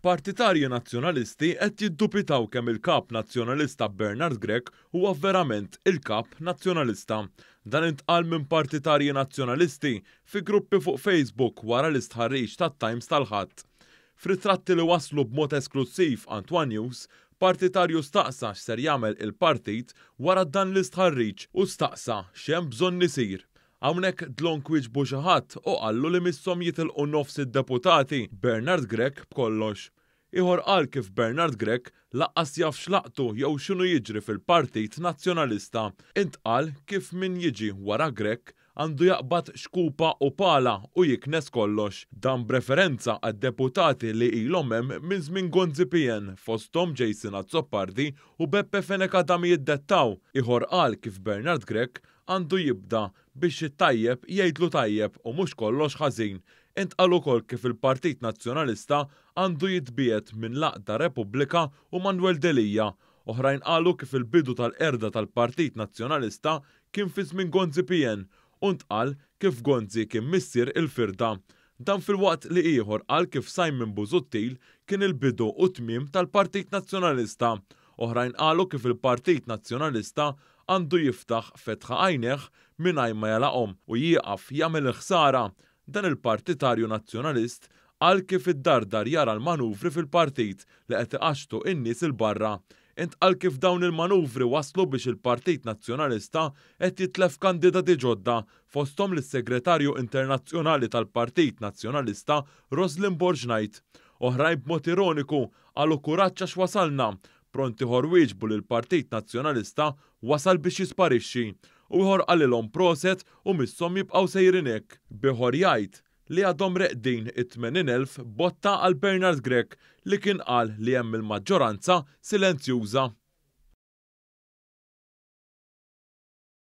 Partitarji nazzjonalisti qed jiddubitaw kemm il-kap nazzjonalista Bernard Grech huwa verament il-kap nazzjonalista. Dan intqal minn partitarji nazzjonalisti fi gruppi fuq Facebook wara l-istħarriġ tat-Times tal-Ħadd. F'ritratti li waslu b'mod esklusiv Antwan News, partitarju staqsa x'ser jagħmel il-partit wara dan l-istħarriġ u staqsa x'hemm bżonn isir. Hawnhekk dlonk wieġbu xi ħadd u qallu li misshom jitilqu nofs id-deputati Bernard Grech b'kollox. Ieħor qal kif Bernard Grech laqqas jaf x'laqtu jew x'inhu jiġri fil-Partit Nazzjonalista. Intqal kif min jiġi wara Grech għandu jaqbad xkupa u pala u jiknes kollox. Dan b'referenza għad-deputati li ilhom hemm minn żmien Gonzi PN fosthom Jason Azzopardi u Beppe Fenekadami jiddettaw. Ieħor qal kif Bernard Grech għandu jibda biex it-tajjeb jgħidlu tajjeb u mhux kollox ħażin. Intqal ukoll kif il-Partit Nazzjonalista għandu jitbiet minn Laqda Repubblika u Manuel Delija. Oħrajn qalu kif il-bidu tal-qerda tal-Partit Nazzjonalista kien fi żmien Gonzi PN u ntqal kif Gonzi kien missier il-firda. Dan fil-waqt li ieħor qal kif Simon Busuttil kien il-bidu u tmiem tal-Partit Nazzjonalista. Oħrajn qalu kif il-Partit Nazzjonalista għandu jiftaħ fetħa għajneħ mingħajr ma jalaqhom u jieqaf jagħmel ħsara. Dan il-partitarju nazzjonalist qal kif id-dardar jara l-manuvri fil-partit li qed iqaxxtu n-nies il-barra. Intqal kif dawn il-manuvri waslu biex il-Partit Nazzjonalista qed jitlef kandidati ġodda fosthom lis-Segretarju Internazzjonali tal-Partit Nazzjonalista Roslyn Borġnajt. Oħrajn b'mod ironiku qalu kuraġġ għax wasalna. Pronti ħor wieġbu li l-Partit Nazzjonalista wasal biex jisparixxi u ieħor qalilhom proset u misshom jibqgħu sejrin hekk. Bieħor jgħid li għadhom reqdin it-80,000 botta għal Bernard Grech li kien qal li hemm il-maġġoranza silenzjuża.